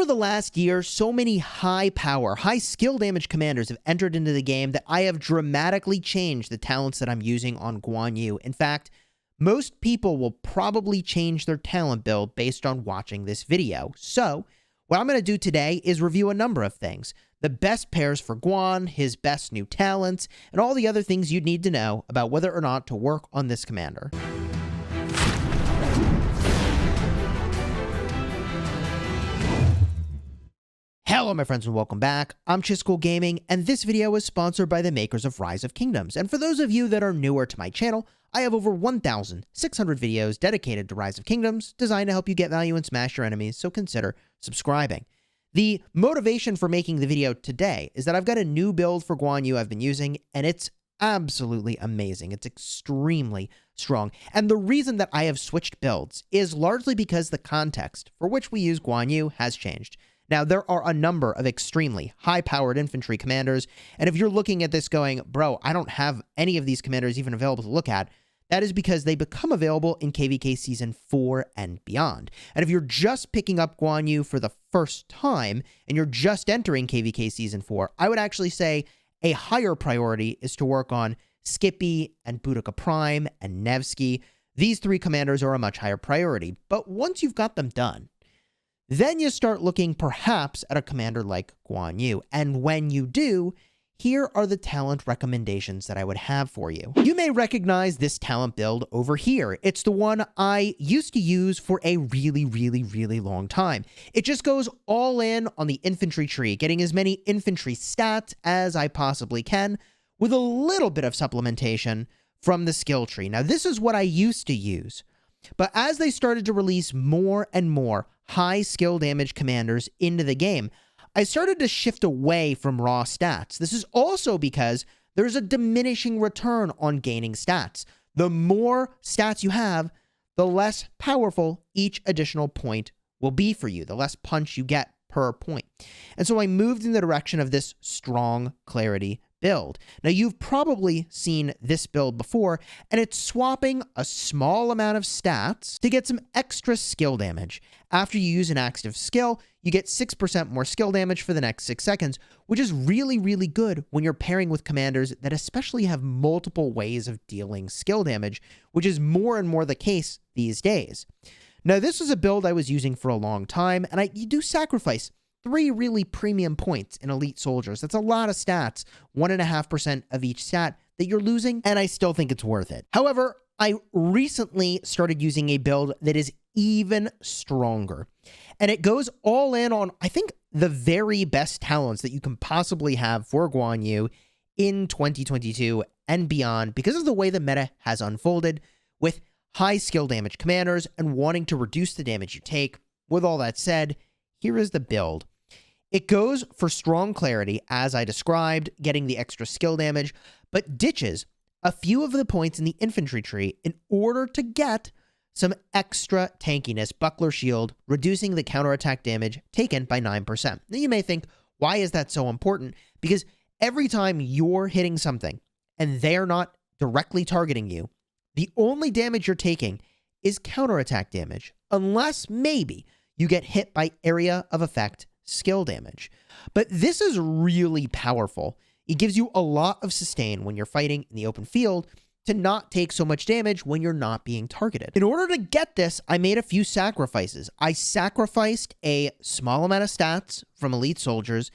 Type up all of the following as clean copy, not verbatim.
the last year, so many high power, high skill damage commanders have entered into the game that I have dramatically changed the talents that I'm using on Guan Yu. In fact, most people will probably change their talent build based on watching this video. So, what I'm going to do today is review a number of things. The best pairs for Guan, his best new talents, and all the other things you'd need to know about whether or not to work on this commander. Hello my friends and welcome back. I'm Chisgule Gaming, and this video is sponsored by the makers of Rise of Kingdoms. And for those of you that are newer to my channel, I have over 1,600 videos dedicated to Rise of Kingdoms, designed to help you get value and smash your enemies, so consider subscribing. The motivation for making the video today is that I've got a new build for Guan Yu I've been using, and it's absolutely amazing. It's extremely strong. And the reason that I have switched builds is largely because the context for which we use Guan Yu has changed. Now, there are a number of extremely high-powered infantry commanders, and if you're looking at this going, bro, I don't have any of these commanders even available to look at, that is because they become available in KVK Season 4 and beyond. And if you're just picking up Guan Yu for the first time, and you're just entering KVK Season 4, I would actually say a higher priority is to work on Skippy and Boudica Prime and Nevsky. These three commanders are a much higher priority, but once you've got them done, then you start looking perhaps at a commander like Guan Yu. And when you do, here are the talent recommendations that I would have for you. You may recognize this talent build over here. It's the one I used to use for a really long time. It just goes all in on the infantry tree, getting as many infantry stats as I possibly can, with a little bit of supplementation from the skill tree. Now, this is what I used to use. But as they started to release more and more high skill damage commanders into the game, I started to shift away from raw stats. This is also because there's a diminishing return on gaining stats. The more stats you have, the less powerful each additional point will be for you, the less punch you get per point. And so I moved in the direction of this strong clarity build. Now, you've probably seen this build before, and it's swapping a small amount of stats to get some extra skill damage. After you use an active skill, you get 6% more skill damage for the next 6 seconds, which is really good when you're pairing with commanders that especially have multiple ways of dealing skill damage, which is more and more the case these days. Now, this was a build I was using for a long time, and you do sacrifice 3 really premium points in elite soldiers. That's a lot of stats, 1.5% of each stat that you're losing, and I still think it's worth it. However, I recently started using a build that is even stronger, and it goes all in on, I think, the very best talents that you can possibly have for Guan Yu in 2022 and beyond because of the way the meta has unfolded with high skill damage commanders and wanting to reduce the damage you take. With all that said, here is the build. It goes for strong clarity, as I described, getting the extra skill damage, but ditches a few of the points in the infantry tree in order to get some extra tankiness, buckler shield, reducing the counterattack damage taken by 9%. Now you may think, why is that so important? Because every time you're hitting something and they're not directly targeting you, the only damage you're taking is counterattack damage, unless maybe you get hit by area of effect skill damage. But this is really powerful. It gives you a lot of sustain when you're fighting in the open field to not take so much damage when you're not being targeted. In order to get this, I made a few sacrifices. I sacrificed a small amount of stats from elite soldiers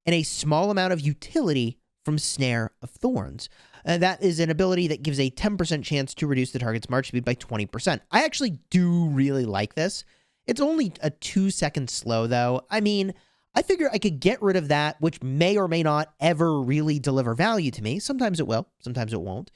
and a small amount of utility from Snare of Thorns. That is an ability that gives a 10% chance to reduce the target's march speed by 20%. I actually do really like this. It's only a 2-second slow, though. I mean, I figure I could get rid of that, which may or may not ever really deliver value to me. Sometimes it will, sometimes it won't.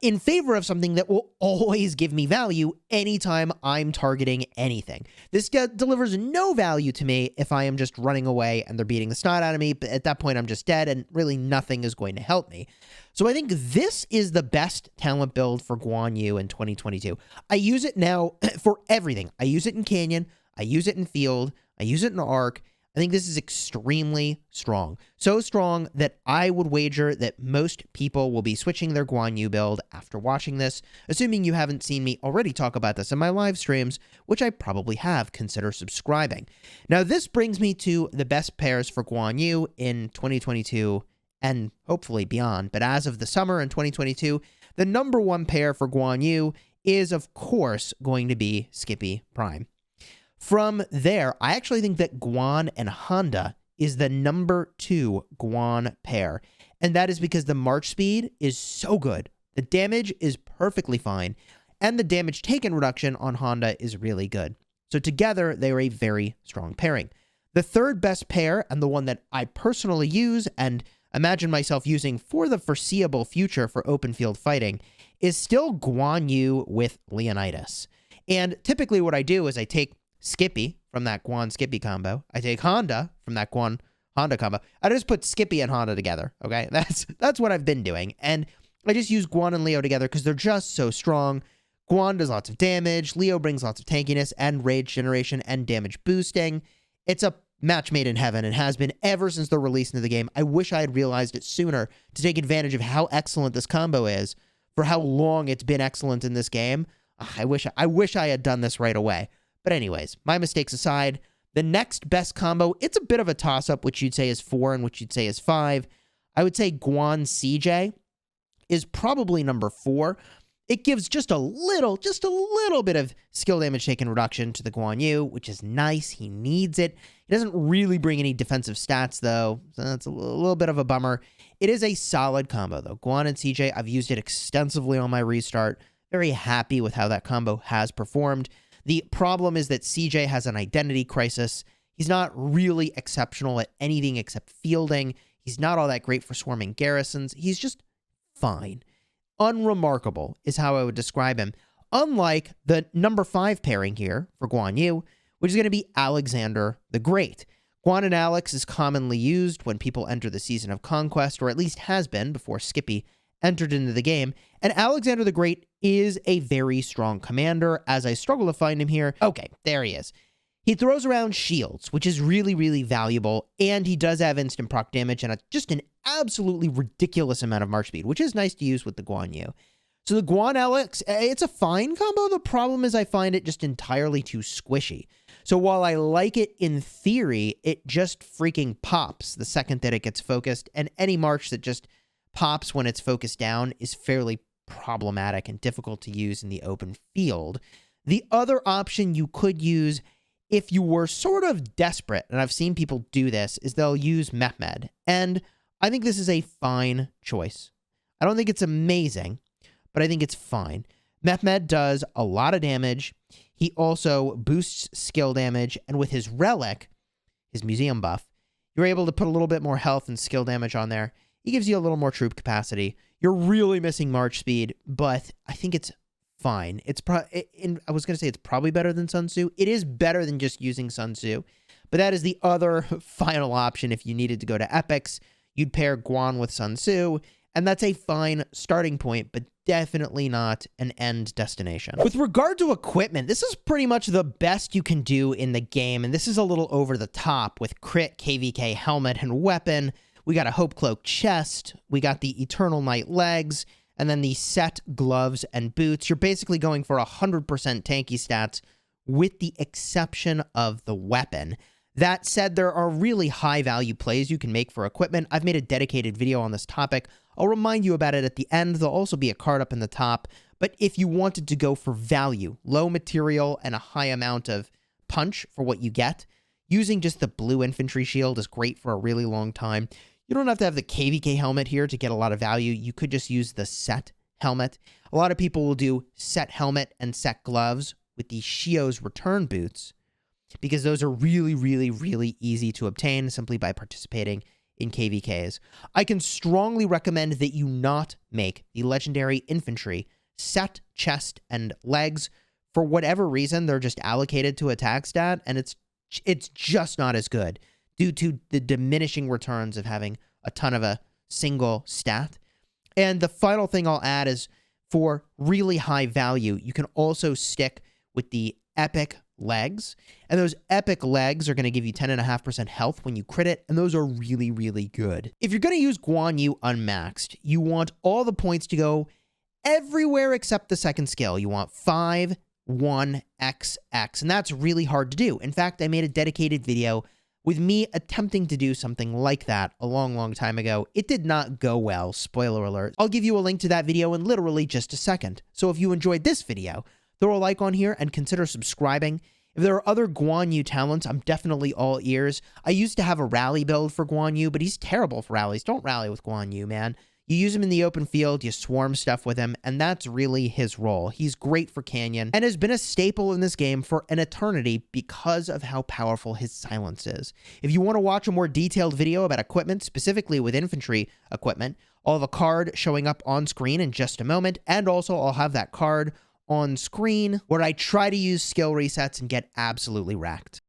In favor of something that will always give me value anytime I'm targeting anything. This delivers no value to me if I am just running away and they're beating the snot out of me, but at that point I'm just dead and really nothing is going to help me. So I think this is the best talent build for Guan Yu in 2022. I use it now for everything. I use it in Canyon, I use it in Field, I use it in Arc, I think this is extremely strong. So strong that I would wager that most people will be switching their Guan Yu build after watching this, assuming you haven't seen me already talk about this in my live streams, which I probably have. Consider subscribing. Now, this brings me to the best pairs for Guan Yu in 2022 and hopefully beyond. But as of the summer in 2022, the number one pair for Guan Yu is, of course, going to be Skippy Prime. From there, I actually think that Guan and Honda is the number 2 Guan pair. And that is because the March speed is so good. The damage is perfectly fine. And the damage taken reduction on Honda is really good. So together, they are a very strong pairing. The third best pair, and the one that I personally use and imagine myself using for the foreseeable future for open field fighting, is still Guan Yu with Leonidas. And typically what I do is I take Skippy from that Guan Skippy combo. I take Honda from that Guan Honda combo. I just put Skippy and Honda together, okay? That's what I've been doing. And I just use Guan and Leo together because they're just so strong. Guan does lots of damage. Leo brings lots of tankiness and rage generation and damage boosting. It's a match made in heaven and has been ever since the release into the game. I wish I had realized it sooner to take advantage of how excellent this combo is for how long it's been excellent in this game. I wish I had done this right away. But anyways, my mistakes aside, the next best combo, it's a bit of a toss-up, which you'd say is 4 and which you'd say is 5. I would say Guan CJ is probably number 4. It gives just a little bit of skill damage taken reduction to the Guan Yu, which is nice. He needs it. He doesn't really bring any defensive stats, though, so that's a little bit of a bummer. It is a solid combo, though. Guan and CJ, I've used it extensively on my restart. Very happy with how that combo has performed. The problem is that CJ has an identity crisis. He's not really exceptional at anything except fielding. He's not all that great for swarming garrisons. He's just fine. Unremarkable is how I would describe him. Unlike the number 5 pairing here for Guan Yu, which is going to be Alexander the Great. Guan and Alex is commonly used when people enter the Season of Conquest, or at least has been before Skippy entered into the game, and Alexander the Great is a very strong commander, as I struggle to find him here. Okay, there he is. He throws around shields, which is really, really valuable, and he does have instant proc damage and just an absolutely ridiculous amount of march speed, which is nice to use with the Guan Yu. So the Guan Alex, it's a fine combo. The problem is I find it just entirely too squishy. So while I like it in theory, it just freaking pops the second that it gets focused, and any march that just pops when it's focused down is fairly problematic and difficult to use in the open field. The other option you could use if you were sort of desperate, and I've seen people do this, is they'll use Mehmed. And I think this is a fine choice. I don't think it's amazing, but I think it's fine. Mehmed does a lot of damage. He also boosts skill damage, and with his relic, his museum buff, you're able to put a little bit more health and skill damage on there. He gives you a little more troop capacity. You're really missing march speed, but I think it's fine. I was going to say it's probably better than Sun Tzu. It is better than just using Sun Tzu, but that is the other final option. If you needed to go to epics, you'd pair Guan with Sun Tzu, and that's a fine starting point, but definitely not an end destination. With regard to equipment, this is pretty much the best you can do in the game, and this is a little over the top with crit, KVK helmet, and weapon. We got a Hope Cloak chest, we got the Eternal Night legs, and then the set gloves and boots. You're basically going for 100% tanky stats with the exception of the weapon. That said, there are really high value plays you can make for equipment. I've made a dedicated video on this topic. I'll remind you about it at the end. There'll also be a card up in the top. But if you wanted to go for value, low material, and a high amount of punch for what you get, using just the blue infantry shield is great for a really long time. You don't have to have the KVK helmet here to get a lot of value. You could just use the set helmet. A lot of people will do set helmet and set gloves with the Shio's return boots because those are really, really, really easy to obtain simply by participating in KVKs. I can strongly recommend that you not make the legendary infantry set, chest, and legs. For whatever reason, they're just allocated to attack stat, and it's just not as good due to the diminishing returns of having a ton of a single stat. And the final thing I'll add is for really high value, you can also stick with the epic legs, and those epic legs are going to give you 10.5% health when you crit it, and those are really, really good. If you're going to use Guan Yu unmaxed, you want all the points to go everywhere except the second skill. You want 5, 1, X, X, and that's really hard to do. In fact, I made a dedicated video with me attempting to do something like that a long, long time ago. It did not go well, spoiler alert. I'll give you a link to that video in literally just a second. So if you enjoyed this video, throw a like on here and consider subscribing. If there are other Guan Yu talents, I'm definitely all ears. I used to have a rally build for Guan Yu, but he's terrible for rallies. Don't rally with Guan Yu, man. You use him in the open field, you swarm stuff with him, and that's really his role. He's great for Canyon and has been a staple in this game for an eternity because of how powerful his silence is. If you want to watch a more detailed video about equipment, specifically with infantry equipment, I'll have a card showing up on screen in just a moment, and also I'll have that card on screen where I try to use skill resets and get absolutely wrecked.